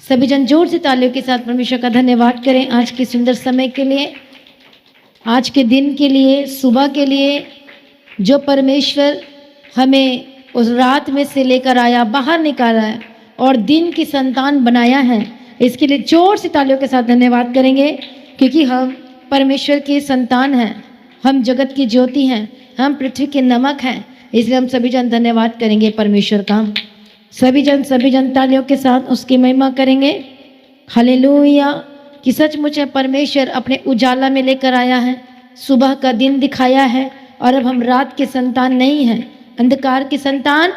सभी जन जोर से तालियों के साथ परमेश्वर का धन्यवाद करें आज के सुंदर समय के लिए, आज के दिन के लिए, सुबह के लिए, जो परमेश्वर हमें उस रात में से लेकर आया, बाहर निकाला है और दिन की संतान बनाया है। इसके लिए जोर से तालियों के साथ धन्यवाद करेंगे, क्योंकि हम परमेश्वर की संतान हैं, हम जगत की ज्योति हैं, हम पृथ्वी के नमक हैं। इसलिए हम सभी जन धन्यवाद करेंगे परमेश्वर का। सभी जन तालियों के साथ उसकी महिमा करेंगे। हालेलुया। कि सचमुच परमेश्वर अपने उजाला में लेकर आया है, सुबह का दिन दिखाया है, और अब हम रात के संतान नहीं हैं, अंधकार की संतान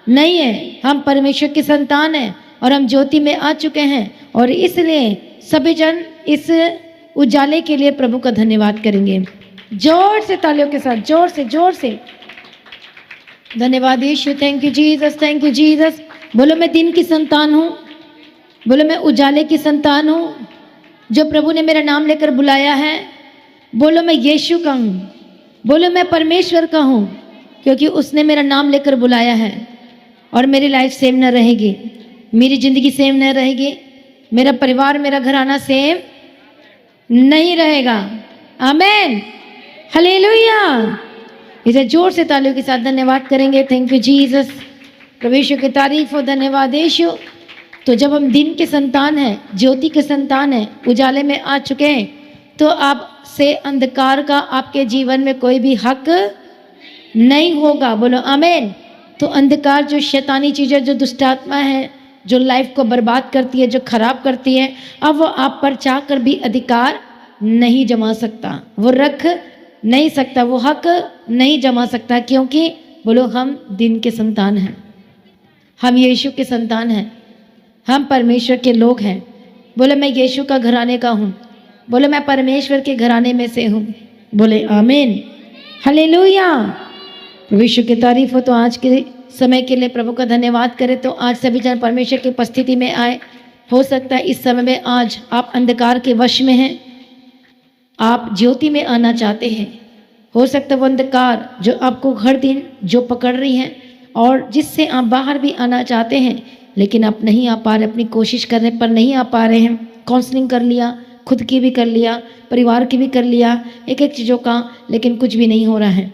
नहीं है, हम परमेश्वर की संतान हैं और हम ज्योति में आ चुके हैं। और इसलिए सभी जन इस उजाले के लिए प्रभु का धन्यवाद करेंगे। जोर से तालियों के साथ, जोर से धन्यवाद यीशु। Thank you Jesus, thank you Jesus. बोलो मैं दिन की संतान हूँ, बोलो मैं उजाले की संतान हूँ, जो प्रभु ने मेरा नाम लेकर बुलाया है। बोलो मैं यीशु का हूँ, बोलो मैं परमेश्वर का हूँ, क्योंकि उसने मेरा नाम लेकर बुलाया है। और मेरी लाइफ सेम न रहेगी, मेरी ज़िंदगी सेम न रहेगी, मेरा परिवार, मेरा घराना सेम नहीं रहेगा। आमीन, हालेलुया। इसे जोर से तालियों के साथ धन्यवाद करेंगे। थैंक यू जीसस, प्रभु यीशु की तारीफ हो, धन्यवाद यीशु। तो जब हम दिन के संतान हैं, ज्योति के संतान हैं, उजाले में आ चुके हैं, तो अब से अंधकार का आपके जीवन में कोई भी हक नहीं होगा। बोलो आमीन। तो अंधकार जो शैतानी चीज़ें, जो दुष्ट आत्मा है, जो लाइफ को बर्बाद करती है, जो खराब करती है, अब वो आप पर चाहकर भी अधिकार नहीं जमा सकता, वो रख नहीं सकता, वो हक नहीं जमा सकता। क्योंकि बोलो हम दिन के संतान हैं, हम यीशु के संतान हैं, हम परमेश्वर के लोग हैं। बोले मैं यीशु का घराने का हूँ, बोले मैं परमेश्वर के घराने में से हूँ। बोले आमीन, हालेलुया। प्रभु यीशु की तारीफ हो। तो आज के समय के लिए प्रभु का धन्यवाद करें। तो आज सभी जन परमेश्वर की उपस्थिति में आए। हो सकता है इस समय में आज आप अंधकार के वश में हैं, आप ज्योति में आना चाहते हैं। हो सकता है वो अंधकार जो आपको हर दिन जो पकड़ रही है और जिससे आप बाहर भी आना चाहते हैं, लेकिन आप नहीं आ पा रहे, अपनी कोशिश करने पर नहीं आ पा रहे हैं। काउंसलिंग कर लिया, खुद की भी कर लिया, परिवार की भी कर लिया, एक एक चीज़ों का, लेकिन कुछ भी नहीं हो रहा है।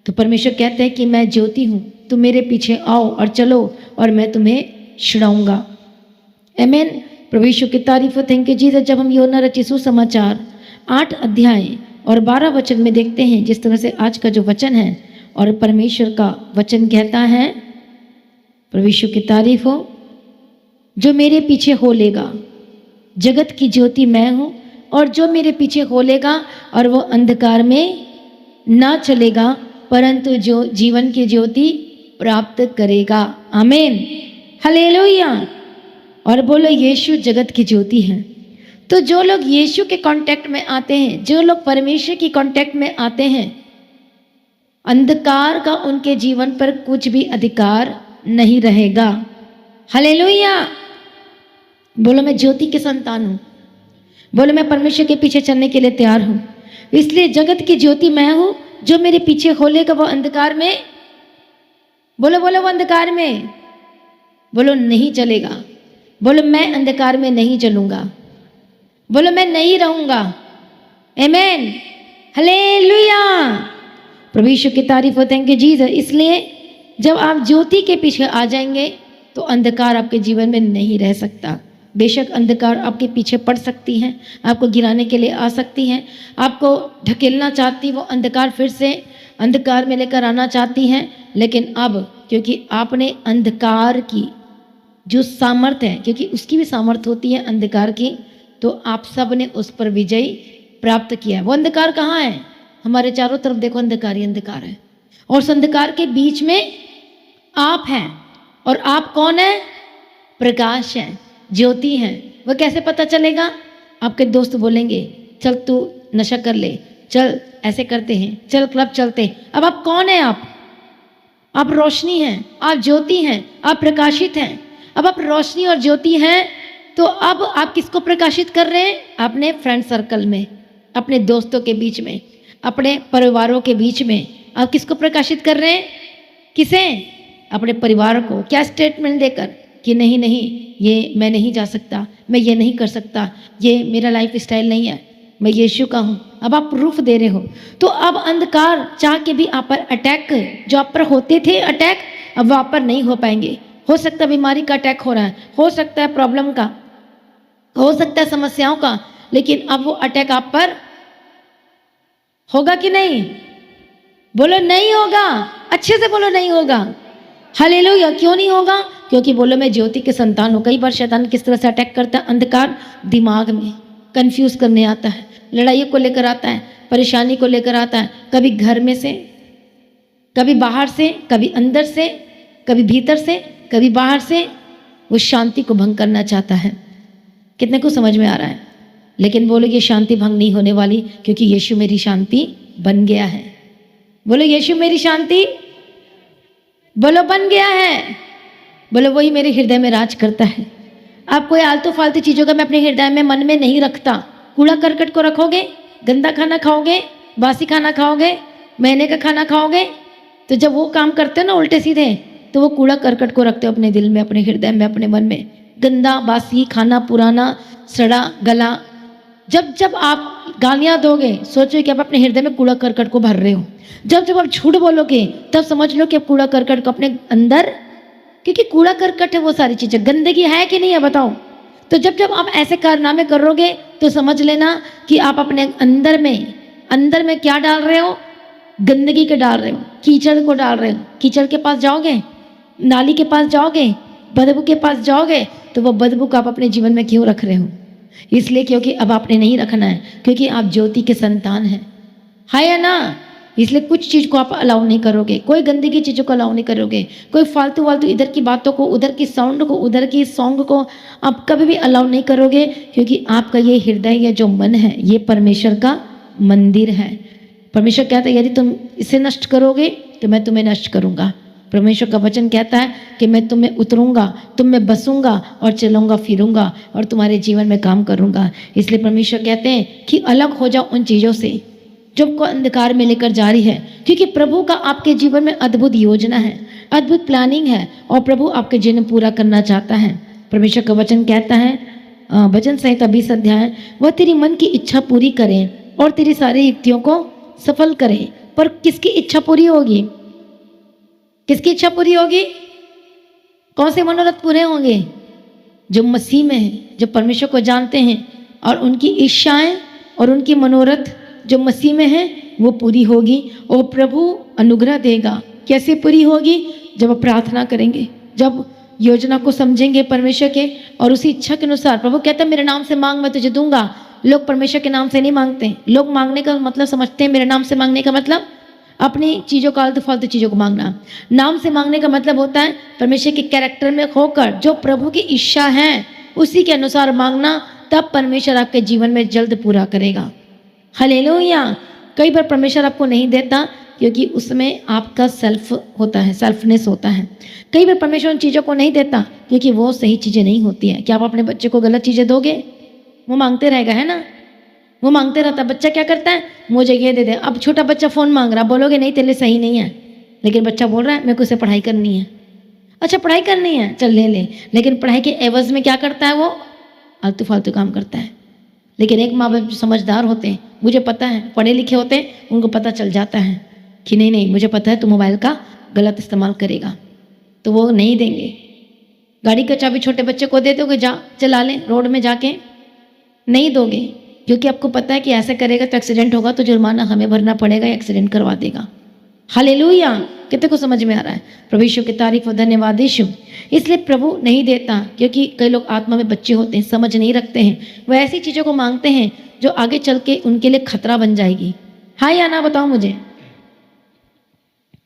तो परमेश्वर कहते हैं कि मैं ज्योति हूँ, तुम मेरे पीछे आओ और चलो और मैं तुम्हें छुड़ाऊंगा। आमीन। प्रभु यीशु की तारीफ हो। Thank you Jesus. जब हम यूहन्ना रचित सुसमाचार 8 अध्याय और 12 वचन में देखते हैं, जिस तरह से आज का जो वचन है और परमेश्वर का वचन कहता है, प्रभु यीशु की तारीफ हो, जो मेरे पीछे हो लेगा, जगत की ज्योति मैं हूँ, और जो मेरे पीछे हो लेगा और वो अंधकार में ना चलेगा, परंतु जो जीवन की ज्योति प्राप्त करेगा। आमीन, हालेलुया। और बोलो यीशु जगत की ज्योति है। तो जो लोग यीशु के कांटेक्ट में आते हैं, जो लोग परमेश्वर की कांटेक्ट में आते हैं, अंधकार का उनके जीवन पर कुछ भी अधिकार नहीं रहेगा। हालेलुया। बोलो मैं ज्योति के संतान हूँ, बोलो मैं परमेश्वर के पीछे चलने के लिए तैयार हूँ। इसलिए जगत की ज्योति मैं हूँ, जो मेरे पीछे हो लेगा वो अंधकार में, बोलो बोलो वो अंधकार में, बोलो नहीं चलेगा। बोलो मैं अंधकार में नहीं चलूंगा, बोलो मैं नहीं रहूंगा। आमीन, हालेलुया। प्रभु यीशु की तारीफ हो। Thank you Jesus. इसलिए जब आप ज्योति के पीछे आ जाएंगे तो अंधकार आपके जीवन में नहीं रह सकता। बेशक अंधकार आपके पीछे पड़ सकती हैं, आपको गिराने के लिए आ सकती हैं, आपको ढकेलना चाहती, वो अंधकार फिर से अंधकार में लेकर आना चाहती हैं। लेकिन अब क्योंकि आपने अंधकार की जो सामर्थ है, क्योंकि उसकी भी सामर्थ होती है अंधकार की, तो आप सब ने उस पर विजय प्राप्त किया है। वो अंधकार कहाँ है? हमारे चारों तरफ देखो अंधकार ही अंधकार है, और उस अंधकार के बीच में आप हैं। और आप कौन है? प्रकाश है, ज्योति है। वह कैसे पता चलेगा? आपके दोस्त बोलेंगे चल तू नशा कर ले, चल ऐसे करते हैं, चल क्लब चलते हैं। अब आप कौन है? आप रोशनी हैं, आप ज्योति हैं, आप प्रकाशित हैं। अब आप रोशनी और ज्योति हैं, तो अब आप किसको प्रकाशित कर रहे हैं? अपने फ्रेंड सर्कल में, अपने दोस्तों के बीच में, अपने परिवारों के बीच में आप किसको प्रकाशित कर रहे हैं? किसे? अपने परिवार को। क्या स्टेटमेंट देकर? कि नहीं नहीं, ये मैं नहीं जा सकता, मैं ये नहीं कर सकता, ये मेरा लाइफ स्टाइल नहीं है, मैं यीशु का हूँ। अब आप प्रूफ दे रहे हो। तो अब अंधकार चाह के भी आप पर अटैक, जो आप पर होते थे अटैक, अब वो आप पर नहीं हो पाएंगे। हो सकता है बीमारी का अटैक हो रहा है, हो सकता है प्रॉब्लम का, हो सकता है समस्याओं का, लेकिन अब वो अटैक आप पर होगा कि नहीं? बोलो नहीं होगा, अच्छे से बोलो नहीं होगा। हालेलुया। क्यों नहीं होगा? क्योंकि बोलो मैं ज्योति के संतान हूँ। कई बार शैतान किस तरह से अटैक करता है? अंधकार दिमाग में कंफ्यूज करने आता है, लड़ाइयों को लेकर आता है, परेशानी को लेकर आता है, कभी घर में से, कभी बाहर से, कभी अंदर से, कभी भीतर से, कभी बाहर से। वो शांति को भंग करना चाहता है। कितने को समझ में आ रहा है? लेकिन बोलो ये शांति भंग नहीं होने वाली, क्योंकि यीशु मेरी शांति बन गया है। बोलो यीशु मेरी शांति, बोलो बन गया है। बोलो वही मेरे हृदय में राज करता है। आप कोई आलतू फालतू चीज़ों का मैं अपने हृदय में, मन में नहीं रखता। कूड़ा करकट को रखोगे, गंदा खाना खाओगे, बासी खाना खाओगे, महीने का खाना खाओगे, तो जब वो काम करते हो ना उल्टे सीधे, तो वो कूड़ा करकट को रखते हो अपने दिल में, अपने हृदय में, अपने मन में। गंदा बासी खाना, पुराना सड़ा गला। जब जब आप गालियाँ दोगे, सोचो कि आप अपने हृदय में कूड़ा करकट को भर रहे हो। जब जब आप झूठ बोलोगे, तब समझ लो कि आप कूड़ा करकट को अपने अंदर, क्योंकि कूड़ा करकट है वो सारी चीज़ें, गंदगी है कि नहीं है बताओ? तो जब जब आप ऐसे कारनामे करोगे, तो समझ लेना कि आप अपने अंदर में क्या डाल रहे हो? गंदगी के डाल रहे हो, कीचड़ को डाल रहे हो। कीचड़ के पास जाओगे, नाली के पास जाओगे, बदबू के पास जाओगे, तो वो बदबू को आप अपने जीवन में क्यों रख रहे हो? इसलिए क्योंकि अब आपने नहीं रखना है, क्योंकि आप ज्योति के संतान हैं, है या ना? इसलिए कुछ चीज़ को आप अलाउ नहीं करोगे, कोई गंदगी चीज़ों को अलाउ नहीं करोगे, कोई फालतू वालतू इधर की बातों को, उधर की साउंड को, उधर की सॉन्ग को आप कभी भी अलाउ नहीं करोगे, क्योंकि आपका ये हृदय या जो मन है, ये परमेश्वर का मंदिर है। परमेश्वर कहता है यदि तुम इसे नष्ट करोगे तो मैं तुम्हें नष्ट करूँगा। परमेश्वर का वचन कहता है कि मैं तुम में उतरूंगा, तुम में बसूंगा और चलूंगा फिरूंगा और तुम्हारे जीवन में काम करूंगा। इसलिए परमेश्वर कहते हैं कि अलग हो जाओ उन चीज़ों से जो को अंधकार में लेकर जा रही है, क्योंकि प्रभु का आपके जीवन में अद्भुत योजना है, अद्भुत प्लानिंग है, और प्रभु आपके जीवन में पूरा करना चाहता है। परमेश्वर का वचन कहता है, वचन संहिता 20 अध्याय, वह तेरी मन की इच्छा पूरी करें और तेरी सारी युक्तियों को सफल करें। पर किसकी इच्छा पूरी होगी? किसकी इच्छा पूरी होगी? कौन से मनोरथ पूरे होंगे? जो मसीह में हैं, जो परमेश्वर को जानते हैं, और उनकी इच्छाएं और उनकी मनोरथ जो मसीह में है वो पूरी होगी, और प्रभु अनुग्रह देगा। कैसे पूरी होगी? जब आप प्रार्थना करेंगे, जब योजना को समझेंगे परमेश्वर के, और उसी इच्छा के अनुसार। प्रभु कहता है मेरे नाम से मांग मैं तुझे दूंगा। लोग परमेश्वर के नाम से नहीं मांगते। लोग मांगने का मतलब समझते हैं, मेरे नाम से मांगने का मतलब अपनी चीज़ों का, आलतू फालतू चीज़ों को मांगना। नाम से मांगने का मतलब होता है परमेश्वर के कैरेक्टर में होकर, जो प्रभु की इच्छा है उसी के अनुसार मांगना, तब परमेश्वर आपके जीवन में जल्द पूरा करेगा। हालेलुया। कई बार परमेश्वर आपको नहीं देता क्योंकि उसमें आपका सेल्फ होता है, सेल्फनेस होता है। कई बार परमेश्वर उन चीज़ों को नहीं देता क्योंकि वो सही चीज़ें नहीं होती हैं। क्या आप अपने बच्चे को गलत चीज़ें दोगे? वो मांगते रहेगा, है ना? वो मांगते रहता। बच्चा क्या करता है? मुझे ये दे दे। अब छोटा बच्चा फ़ोन मांग रहा, बोलोगे नहीं तेरे लिए सही नहीं है, लेकिन बच्चा बोल रहा है मेरे को उसे पढ़ाई करनी है। अच्छा पढ़ाई करनी है, चल ले ले। लेकिन पढ़ाई के एवज में क्या करता है? वो आलतू फालतू काम करता है। लेकिन एक माँ बाप समझदार होते हैं, मुझे पता है, पढ़े लिखे होते हैं, उनको पता चल जाता है कि नहीं नहीं मुझे पता है तू मोबाइल का गलत इस्तेमाल करेगा, तो वो नहीं देंगे। गाड़ी का चाबी छोटे बच्चे को दे दोगे, जा चला ले, रोड में जाके नहीं दोगे, क्योंकि आपको पता है कि ऐसे करेगा तो एक्सीडेंट होगा, तो जुर्माना हमें भरना पड़ेगा, एक्सीडेंट करवा देगा। हालेलुया। कितने को समझ में आ रहा है? प्रभु यीशु की तारीफ और धन्यवाद यीशु। इसलिए प्रभु नहीं देता क्योंकि कई लोग आत्मा में बच्चे होते हैं, समझ नहीं रखते हैं, वो ऐसी चीज़ों को मांगते हैं जो आगे चल के उनके लिए खतरा बन जाएगी। हाँ या ना बताओ मुझे?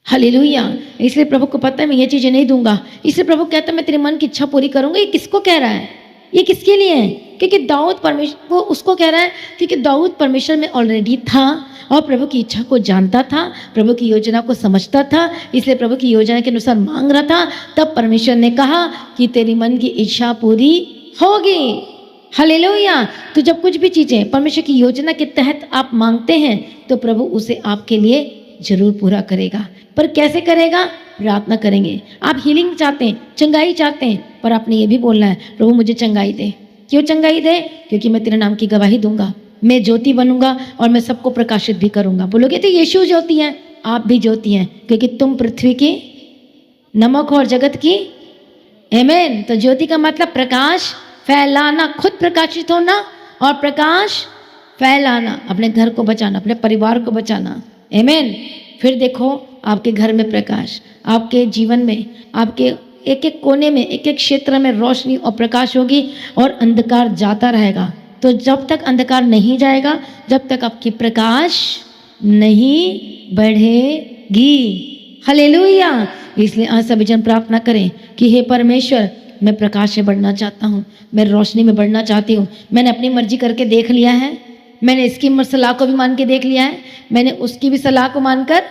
हालेलुया। इसलिए प्रभु को पता है मैं ये चीज़ें नहीं दूंगा। इसलिए प्रभु कहता है मैं तेरे मन की इच्छा पूरी करूंगा। ये किसको कह रहा है? ये किसके लिए है? क्योंकि दाऊद परमेश्वर, वो उसको कह रहा है क्योंकि दाऊद परमेश्वर में ऑलरेडी था और प्रभु की इच्छा को जानता था, प्रभु की योजना को समझता था, इसलिए प्रभु की योजना के अनुसार मांग रहा था। तब परमेश्वर ने कहा कि तेरी मन की इच्छा पूरी होगी। हालेलुया। तो जब कुछ भी चीज़ें परमेश्वर की योजना के तहत आप मांगते हैं तो प्रभु उसे आपके लिए जरूर पूरा करेगा। पर कैसे करेगा? प्रार्थना करेंगे। आप हीलिंग चाहते हैं, चंगाई चाहते हैं, पर आपने ये भी बोलना है प्रभु मुझे चंगाई दे। क्यों चंगाई दे? क्योंकि मैं तेरे नाम की गवाही दूंगा, मैं ज्योति बनूंगा और मैं सबको प्रकाशित भी करूंगा। बोलोगे तो यीशु ज्योति है, आप भी ज्योति हैं, क्योंकि तुम पृथ्वी की नमक और जगत की। आमीन। तो ज्योति का मतलब प्रकाश फैलाना, खुद प्रकाशित होना और प्रकाश फैलाना, अपने घर को बचाना, अपने परिवार को बचाना। आमीन। फिर देखो आपके घर में प्रकाश, आपके जीवन में, आपके एक एक कोने में, एक एक क्षेत्र में रोशनी और प्रकाश होगी और अंधकार जाता रहेगा। तो जब तक अंधकार नहीं जाएगा, जब तक आपकी प्रकाश नहीं बढ़ेगी। हालेलुया। इसलिए आज सभी जन प्रार्थना करें कि हे परमेश्वर, मैं प्रकाश में बढ़ना चाहता हूँ, मैं रोशनी में बढ़ना चाहती हूँ। मैंने अपनी मर्जी करके देख लिया है, मैंने इसकी सलाह को भी मान के देख लिया है, मैंने उसकी भी सलाह को मानकर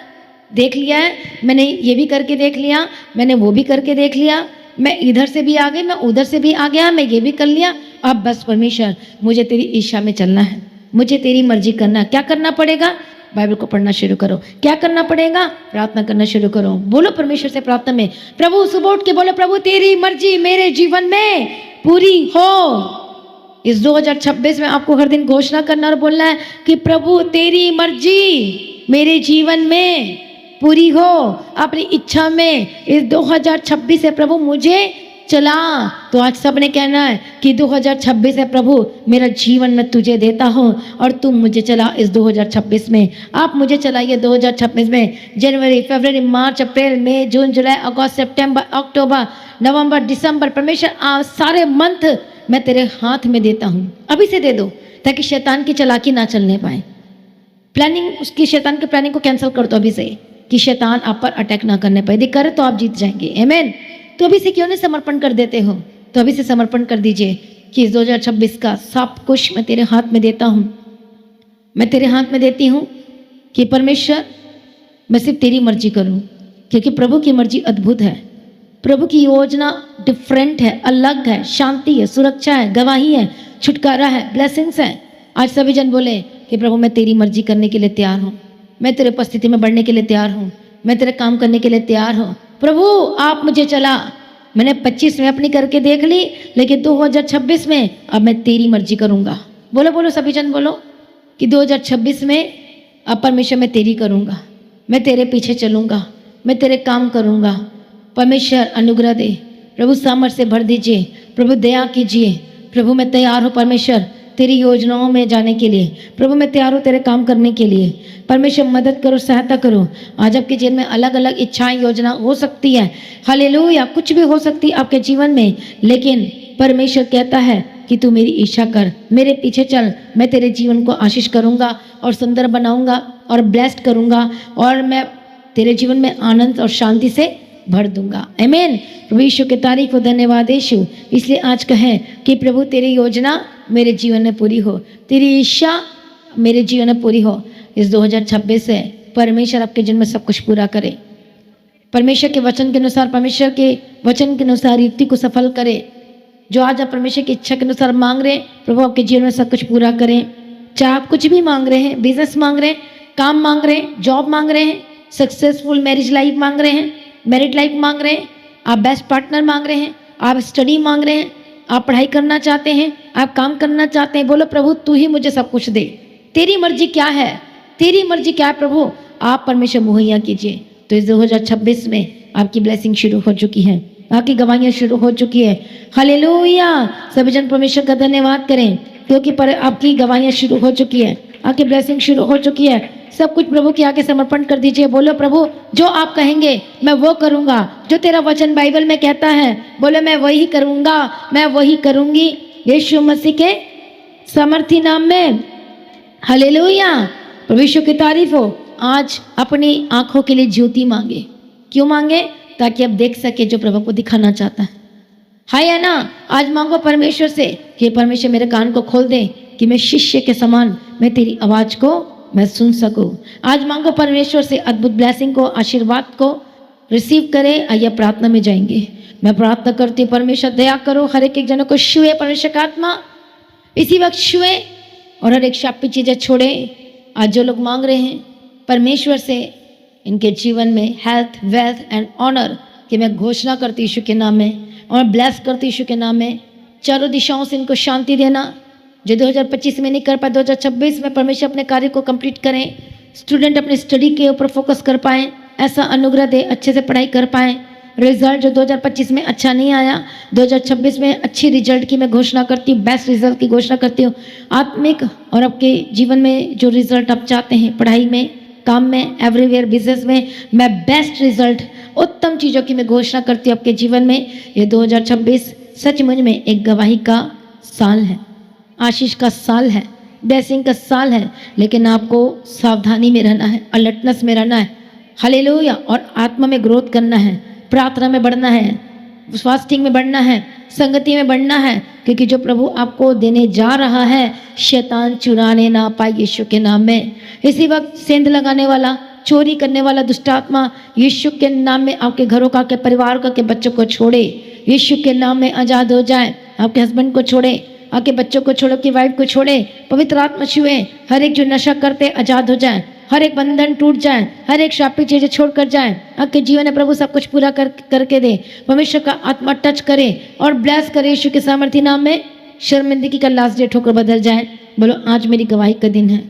देख लिया है, मैंने ये भी करके देख लिया, मैंने वो भी करके देख लिया, मैं इधर से भी आ गई, मैं उधर से भी आ गया, मैं ये भी कर लिया। अब बस परमेश्वर मुझे तेरी इच्छा में चलना है, मुझे तेरी मर्जी करना है। क्या करना पड़ेगा? बाइबल को पढ़ना शुरू करो। क्या करना पड़ेगा? प्रार्थना करना शुरू करो। बोलो परमेश्वर से प्रार्थना में, प्रभु सुबह उठ के बोलो, प्रभु तेरी मर्जी मेरे जीवन में पूरी हो। इस 2026 में आपको हर दिन घोषणा करना और बोलना है कि प्रभु तेरी मर्जी मेरे जीवन में पूरी हो। अपनी इच्छा में इस 2026 से प्रभु मुझे चला। तो आज सबने कहना है कि 2026 है प्रभु, मेरा जीवन मैं तुझे देता हूँ और तुम मुझे चला इस 2026 में। आप मुझे चलाइए 2026 में। जनवरी, फरवरी, मार्च, अप्रैल, मई, जून, जुलाई, अगस्त, सितंबर, अक्टूबर, नवंबर, दिसंबर, परमेश्वर सारे मंथ मैं तेरे हाथ में देता हूँ। अभी से दे दो ताकि शैतान की चालाकी ना चलने पाए। प्लानिंग, उसकी शैतान की प्लानिंग को कैंसिल कर दो अभी से, कि शैतान आप पर अटैक ना करने पाए। यदि करे तो आप जीत जाएंगे। आमीन। तो अभी से क्यों नहीं समर्पण कर देते हो? तो अभी से समर्पण कर दीजिए कि इस 2026 का सब कुछ मैं तेरे हाथ में देता हूँ। मैं तेरे हाथ में देती हूँ कि परमेश्वर मैं सिर्फ तेरी मर्जी करूँ, क्योंकि प्रभु की मर्जी अद्भुत है, प्रभु की योजना डिफरेंट है, अलग है, शांति है, सुरक्षा है, गवाही है, छुटकारा है, ब्लेसिंग्स है। आज सभी जन बोले कि प्रभु मैं तेरी मर्जी करने के लिए तैयार हूँ, मैं तेरे उपस्थिति में बढ़ने के लिए तैयार हूँ, मैं तेरे काम करने के लिए तैयार हूँ। प्रभु आप मुझे चला। मैंने 25 में अपनी करके देख ली, लेकिन 2026 में अब मैं तेरी मर्जी करूँगा। बोलो बोलो सभी जन बोलो कि 2026 में अब परमेश्वर मैं तेरी करूँगा, मैं तेरे पीछे चलूँगा, मैं तेरे काम करूँगा। परमेश्वर अनुग्रह दे, प्रभु सामर्थ से भर दीजिए, प्रभु दया कीजिए। प्रभु मैं तैयार हूँ परमेश्वर तेरी योजनाओं में जाने के लिए। प्रभु मैं तैयार हूँ तेरे काम करने के लिए। परमेश्वर मदद करो, सहायता करो। आज आपके जीवन में अलग अलग इच्छाएं, योजना हो सकती है। हालेलुया। कुछ भी हो सकती है आपके जीवन में, लेकिन परमेश्वर कहता है कि तू मेरी इच्छा कर, मेरे पीछे चल, मैं तेरे जीवन को आशीष करूँगा और सुंदर बनाऊँगा और ब्लेस्ड करूँगा और मैं तेरे जीवन में आनंद और शांति से भर दूंगा। आमीन। प्रभु यीशु के तारीफ हो, धन्यवाद यीशु। इसलिए आज कहें कि प्रभु तेरी योजना मेरे जीवन में पूरी हो, तेरी इच्छा मेरे जीवन में पूरी हो। इस 2026 से परमेश्वर आपके जीवन में सब कुछ पूरा करे। परमेश्वर के वचन के अनुसार, परमेश्वर के वचन के अनुसार युक्ति को सफल करे। जो आज आप परमेश्वर की इच्छा के अनुसार मांग रहे हैं, प्रभु आपके जीवन में सब कुछ पूरा करें। चाहे आप कुछ भी मांग रहे हैं, बिजनेस मांग रहे हैं, काम मांग रहे हैं, जॉब मांग रहे हैं, सक्सेसफुल मैरिज लाइफ मांग रहे हैं, मैरिड लाइफ मांग रहे हैं, आप बेस्ट पार्टनर मांग रहे हैं, आप स्टडी मांग रहे हैं, आप पढ़ाई करना चाहते हैं, आप काम करना चाहते हैं। बोलो प्रभु तू ही मुझे सब कुछ दे। तेरी मर्जी क्या है? तेरी मर्जी क्या है प्रभु? आप परमेश्वर मुहैया कीजिए। तो इस 2026 में आपकी ब्लेसिंग शुरू हो चुकी है, आपकी गवाहियाँ शुरू हो चुकी है। हालेलुया। सभी जन परमेश्वर का धन्यवाद करें, क्योंकि पर आपकी गवाहियाँ शुरू हो चुकी है, आपकी ब्लेसिंग शुरू हो चुकी है। सब कुछ प्रभु के आगे समर्पण कर दीजिए। बोलो प्रभु जो आप कहेंगे मैं वो करूँगा, जो तेरा वचन बाइबल में कहता है बोले मैं वही करूँगा, मैं वही करूँगी, यीशु मसीह के समर्थी नाम में। हालेलुया। प्रभु यीशु की तारीफ हो। आज अपनी आंखों के लिए ज्योति मांगे। क्यों मांगे? ताकि आप देख सके जो प्रभु को दिखाना चाहता है। हाय है ना। आज मांगो परमेश्वर से कि परमेश्वर मेरे कान को खोल दे कि मैं शिष्य के समान मैं तेरी आवाज को मैं सुन सकूं। आज मांगो परमेश्वर से अद्भुत ब्लेसिंग को, आशीर्वाद को रिसीव करें। आइए प्रार्थना में जाएंगे। मैं प्रार्थना करती हूँ परमेश्वर दया करो, हर एक जनों को छुए परमेश्वर का आत्मा इसी वक्त छुए और हर एक शापी चीजें छोड़े। आज जो लोग मांग रहे हैं परमेश्वर से इनके जीवन में हेल्थ, वेल्थ एंड ऑनर की मैं घोषणा करती यीशु के नाम में, और ब्लेस करती यीशु के नाम में। चारों दिशाओं से इनको शांति देना। जो 2025 में नहीं कर पाए, 2026 में परमेश्वर अपने कार्य को कंप्लीट करें। स्टूडेंट अपने स्टडी के ऊपर फोकस कर पाएँ, ऐसा अनुग्रह दे, अच्छे से पढ़ाई कर पाएँ। रिजल्ट जो 2025 में अच्छा नहीं आया, 2026 में अच्छी रिजल्ट की मैं घोषणा करती हूँ, बेस्ट रिजल्ट की घोषणा करती हूँ। आत्मिक और आपके जीवन में जो रिजल्ट आप चाहते हैं, पढ़ाई में, काम में, एवरीवेयर, बिजनेस में, मैं बेस्ट रिजल्ट, उत्तम चीज़ों की मैं घोषणा करती हूँ आपके जीवन में। ये 2026 सचमुच में एक गवाही का साल है, आशीष का साल है, ब्लेसिंग का साल है। लेकिन आपको सावधानी में रहना है, अलर्टनेस में रहना है, हालेलुया, और आत्मा में ग्रोथ करना है, प्रार्थना में बढ़ना है, फास्टिंग में बढ़ना है, संगति में बढ़ना है, क्योंकि जो प्रभु आपको देने जा रहा है शैतान चुराने ना पाए यीशु के नाम में। इसी वक्त सेंध लगाने वाला, चोरी करने वाला दुष्ट आत्मा यीशु के नाम में आपके घरों का, के परिवार का, के बच्चों को छोड़े, यीशु के नाम में आज़ाद हो जाए। आपके हस्बैंड को छोड़े, आपके बच्चों को छोड़ो, की वाइफ को छोड़े, पवित्र आत्मा छुए। हर एक जो नशा करते आज़ाद हो जाए, हर एक बंधन टूट जाए, हर एक शापी चीज़ें छोड़कर जाए। आपके जीवन में प्रभु सब कुछ पूरा करके दे। परमेश्वर का आत्मा टच करे और ब्लेस करे यीशु के सामर्थ्य नाम में। शर्मिंदगी का लास्ट डेट होकर बदल जाए। बोलो, आज मेरी गवाही का दिन है,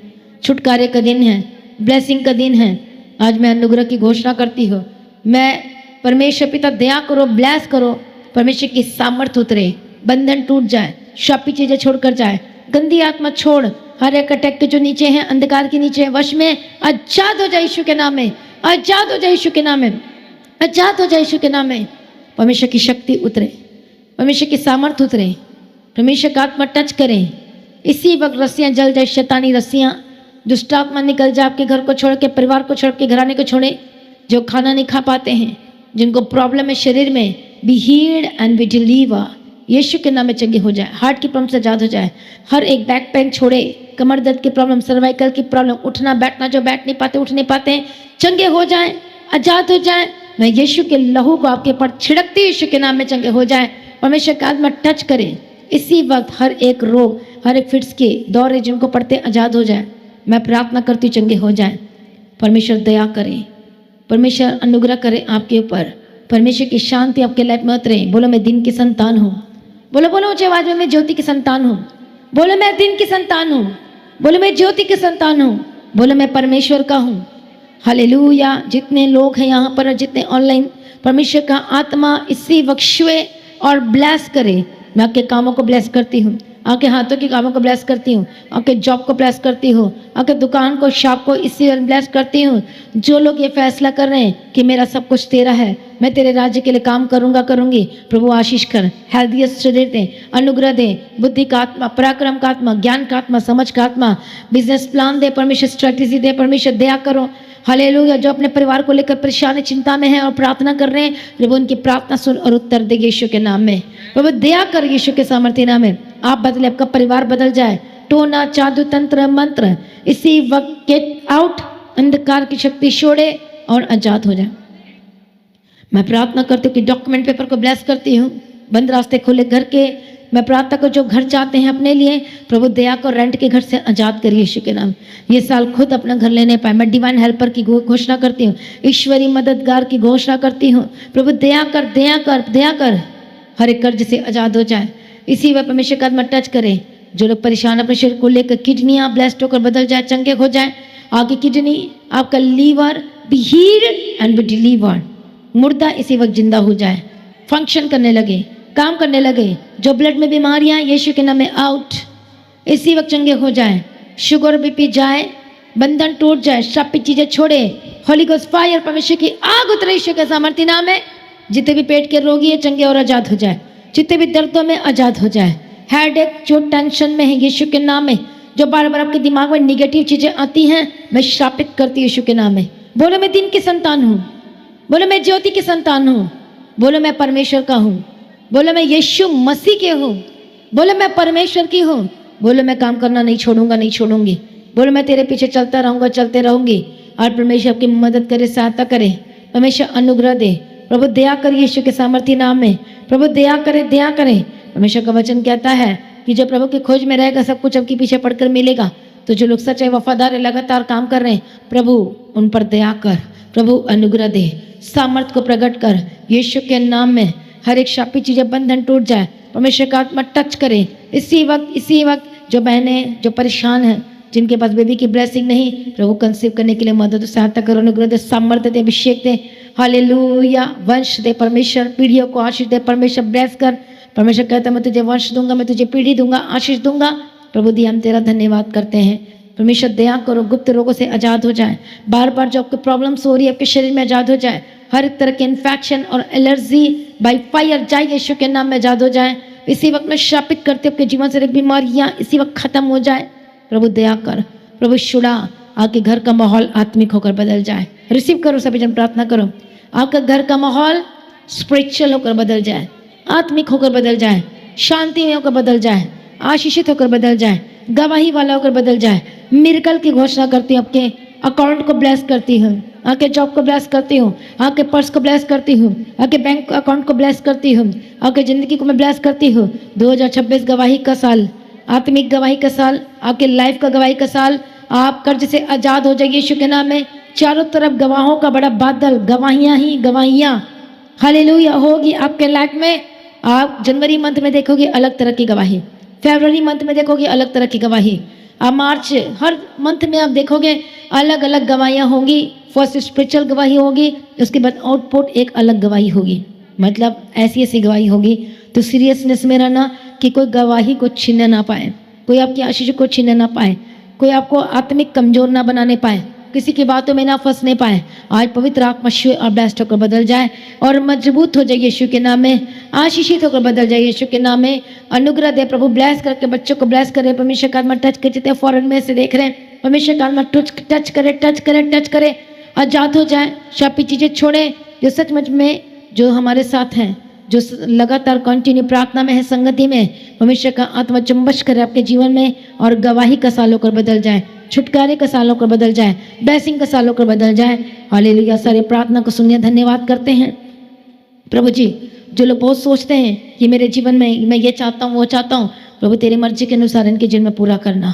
छुटकारे का दिन है, ब्लेसिंग का दिन है। आज मैं अनुग्रह की घोषणा करती हूँ। मैं परमेश्वर पिता दया करो, ब्लेस करो, परमेश्वर की सामर्थ्य उतरे, बंधन टूट जाए, शापी चीज़ें छोड़कर जाए, गंदी आत्मा छोड़, हर एक अटैक के जो नीचे हैं, अंधकार के नीचे हैं, वश में आजाद हो जाए यीशु के नाम में, आजाद हो जाए यीशु के नाम में, आजाद हो जाए यीशु के नाम में। परमेश्वर की शक्ति उतरे, परमेश्वर की सामर्थ्य उतरे, परमेश्वर का आत्मा टच करें। इसी वक्त रस्सियाँ जल जाए, शैतानी रस्सियाँ, दुष्ट आत्मा निकल जाए आपके घर को छोड़ के, परिवार को छोड़ के, घराने को छोड़े। जो खाना नहीं खा पाते हैं, जिनको प्रॉब्लम है शरीर में, be healed and be deliver, यीशु के नाम में चंगे हो जाए। हार्ट की प्रॉब्लम से आजाद हो जाए। हर एक बैक पेन छोड़े, कमर दर्द की प्रॉब्लम, सर्वाइकल की प्रॉब्लम, उठना बैठना, जो बैठ नहीं पाते, उठ नहीं पाते, चंगे हो जाए, आजाद हो जाए। मैं यीशु के लहू को आपके ऊपर छिड़कती, यीशु के नाम में चंगे हो जाए। परमेश्वर का आत्मा टच करे। इसी वक्त हर एक रोग, हर एक फिट्स के दौरे जिनको पड़ते आजाद हो जाए। मैं प्रार्थना करती चंगे हो जाए। परमेश्वर दया करे, परमेश्वर अनुग्रह करे आपके ऊपर, परमेश्वर की शांति आपके लाइफ में उतरे। बोलो, मैं दिन की संतान हूँ। बोलो बोलो ऊंचे आवाज में, मैं ज्योति की संतान हूँ। बोलो, मैं दिन की संतान हूँ। बोलो, मैं ज्योति की संतान हूँ। बोलो, मैं परमेश्वर का हूँ। हालेलुया। जितने लोग हैं यहाँ पर और जितने ऑनलाइन, परमेश्वर का आत्मा इसी वक्त छुए और ब्लेस करे। मैं आपके कामों को ब्लेस करती हूँ, आपके हाथों के कामों को ब्लेस करती हूँ, आपके जॉब को ब्लेस करती हूँ, आपके दुकान को, शॉप को इसी वक्त ब्लेस करती हूँ। जो लोग ये फैसला कर रहे हैं कि मेरा सब कुछ तेरा है, मैं तेरे राज्य के लिए काम करूंगा, करूंगी, प्रभु आशीष कर, हेल्थियस्ट शरीर दे, अनुग्रह दे, बुद्धि का आत्मा, पराक्रम का आत्मा, ज्ञान का आत्मा, समझ का आत्मा, बिजनेस प्लान दे, परमेश्वर स्ट्रेटेजी दे, परमेश्वर दया करो। हालेलुया। जो अपने परिवार को लेकर परेशान, चिंता में है और प्रार्थना कर रहे हैं, प्रभु उनकी प्रार्थना सुन और उत्तर दे यीशु के नाम में। प्रभु दया कर यीशु के सामर्थ्य नाम में। आप बदले, आपका परिवार बदल जाए। टोना, जादू, तंत्र, मंत्र इसी वक्त गेट आउट, अंधकार की शक्ति छोड़े और आजाद हो जाए। मैं प्रार्थना करती हूँ कि डॉक्यूमेंट पेपर को ब्लेस करती हूँ, बंद रास्ते खोले घर के। मैं प्रार्थना को जो घर चाहते हैं अपने लिए, प्रभु दया को रेंट के घर से आजाद करिए यीशु के नाम। ये साल खुद अपना घर लेने पाए। मैं डिवाइन हेल्पर की घोषणा करती हूँ, ईश्वरी मददगार की घोषणा करती हूँ। प्रभु दया कर, दया कर, दया कर, हर एक कर्ज से आजाद हो जाए। इसी वक्त परमेश्वर का आत्मा टच करे। जो लोग परेशान अपने शरीर को लेकर, किडनियाँ ब्लेस्ड होकर बदल जाए, चंगे हो जाए। आगे किडनी, आपका liver be healed and be delivered. मुर्दा इसी वक्त जिंदा हो जाए, फंक्शन करने लगे, काम करने लगे। जो ब्लड में बीमारियां, यीशु के नाम में आउट, इसी वक्त चंगे हो जाए। शुगर बीपी जाए, बंधन टूट जाए, शापी चीजें छोड़े। होली गोस्ट फायर, परमेश्वर की आग उतरे यीशु के सामर्थ्य नाम में। जितने भी पेट के रोगी है, चंगे और आजाद हो जाए। जितने भी दर्दों में आजाद हो जाए। हेडेक, जो टेंशन में है, यीशु के नाम में। जो बार बार आपके दिमाग में निगेटिव चीजें आती हैं, मैं श्रापित करती हूँ यीशु के नाम में। बोलो, मैं दिन की संतान हूँ। बोलो, मैं ज्योति की संतान हूँ। बोलो, मैं परमेश्वर का हूँ। बोलो, मैं यीशु मसीह के हूँ। बोलो, मैं परमेश्वर की हूँ। बोलो, मैं काम करना नहीं छोड़ूंगा, नहीं छोड़ूंगी। बोलो, मैं तेरे पीछे चलता रहूंगा, चलते रहूंगी। और परमेश्वर आपकी मदद करे, सहायता करे। परमेश्वर अनुग्रह दे। प्रभु दया कर यीशु के सामर्थ्य नाम में। प्रभु दया करे, दया करे। परमेश्वर का वचन कहता है कि जो प्रभु की खोज में रहेगा, सब कुछ आपके पीछे पड़कर मिलेगा। तो जो लोग सच्चे वफादार है, लगातार काम कर रहे हैं, प्रभु उन पर दया कर, प्रभु अनुग्रह दे, सामर्थ को प्रकट कर, यीशु के नाम में हर एक शापित चीजें बंधन टूट जाए, परमेश्वर का आत्मा टच करे इसी वक्त जो बहनें जो परेशान हैं, जिनके पास बेबी की ब्लेसिंग नहीं, प्रभु कंसीव करने के लिए मदद सहायता करो, अनुग्रह दे, सामर्थ्य दे, अभिषेक दे, हालेलुया, वंश दे परमेश्वर, पीढ़ियों को आशीष दे परमेश्वर, ब्लेस कर। परमेश्वर कहता है मैं तुझे वंश दूंगा, मैं तुझे पीढ़ी दूंगा, आशीष दूंगा। प्रभु दी हम तेरा धन्यवाद करते हैं। परमेश्वर दया करो, गुप्त रोगों से आजाद हो जाए, बार बार जो आपको प्रॉब्लम्स हो रही है आपके शरीर में आजाद हो जाए, हर एक तरह के इन्फेक्शन और एलर्जी बाई फायर जाए यीशु के नाम में आजाद हो जाए। इसी वक्त में शापित करते आपके जीवन से बीमारियां इसी वक्त खत्म हो जाए। प्रभु दया कर, प्रभु शुड़ा आपके घर का माहौल आत्मिक होकर बदल जाए। रिसीव करो, सभी जन प्रार्थना करो, आपका घर का माहौल स्पिरिचुअल होकर बदल जाए, आत्मिक होकर बदल जाए, शांति में होकर बदल जाए, आशीषित होकर बदल जाए, गवाही वाला होकर बदल जाए। मिरेकल की घोषणा करती हूँ, आपके अकाउंट को ब्लेस करती हूँ, आपके जॉब को ब्लेस करती हूँ, आपके पर्स को ब्लेस करती हूँ, आपके बैंक अकाउंट को ब्लेस करती हूँ, आपके ज़िंदगी को मैं ब्लेस करती हूँ। 2026 गवाही का साल, आत्मिक गवाही का साल, आपके लाइफ का गवाही का साल, आप कर्ज से आज़ाद हो जाइए यीशु के नाम में। चारों तरफ गवाहों का बड़ा बादल, गवाहियाँ ही गवाहियाँ, हालेलुया होगी आपके लाइफ में। आप जनवरी मंथ में देखोगे अलग तरह की गवाही, फरवरी मंथ में देखोगे अलग तरह की गवाही, आप मार्च हर मंथ में आप देखोगे अलग अलग गवाहियाँ होंगी। फर्स्ट स्पिरिचुअल गवाही होगी, उसके बाद आउटपुट एक अलग गवाही होगी, मतलब ऐसी ऐसी गवाही होगी। तो सीरियसनेस में रहना कि कोई गवाही को छीन ना पाए, कोई आपकी आशीष को छीन ना पाए, कोई आपको आत्मिक कमजोर ना बनाने पाए, किसी की बातों में ना फंसने पाए। आज पवित्र आत्मा शिव और ब्लेस्ड होकर बदल जाए और मजबूत हो जाए यीशु के नाम में, आशीषित होकर बदल जाए यीशु के नाम में। अनुग्रह दे प्रभु, ब्लेस करके बच्चों को ब्लेस करे। परमेश्वर का आत्मा टच करे, जितने फॉरेन में से देख रहे हैं, परमेश्वर का आत्मा टच करे, टच करे, टच करे, आजाद हो जाए, शापी चीजें छोड़े। जो सचमुच में जो हमारे साथ हैं, जो लगातार कंटिन्यू प्रार्थना में है, संगति में, परमेश्वर का आत्मा चुंबश करे आपके जीवन में और गवाही का साल होकर बदल जाए, छुटकारे का साल होकर बदल जाए, ब्लेसिंग का साल होकर बदल जाए। हालेलुया। सारे प्रार्थना को सुनिए, धन्यवाद करते हैं प्रभु जी। जो लोग बहुत सोचते हैं कि मेरे जीवन में मैं ये चाहता हूँ वो चाहता हूँ, प्रभु तेरी मर्जी के अनुसार इनके जीवन में पूरा करना,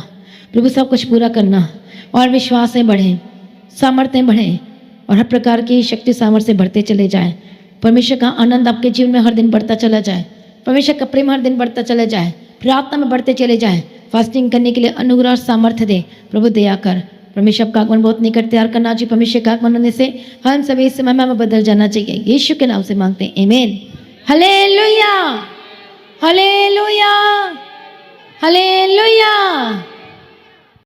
प्रभु सब कुछ पूरा करना, और विश्वासें बढ़ें, सामर्थ्य बढ़ें और हर प्रकार की शक्ति सामर्थ्य बढ़ते चले जाए। परमेश्वर का आनंद आपके जीवन में हर दिन बढ़ता चला जाए, परमेश्वर का प्रेम हर दिन बढ़ता चला जाए, प्रार्थना में बढ़ते चले जाए, फास्टिंग करने के लिए अनुग्रह और सामर्थ्य दे प्रभु, दया कर। परमेश्वर का आगमन बहुत निकट तैयार करना चाहिए। परमेश्वर का आगमन होने से हम सभी इस समय में बदल जाना चाहिए। यीशु के नाम से मांगते हैं, आमीन। Hallelujah, hallelujah, hallelujah.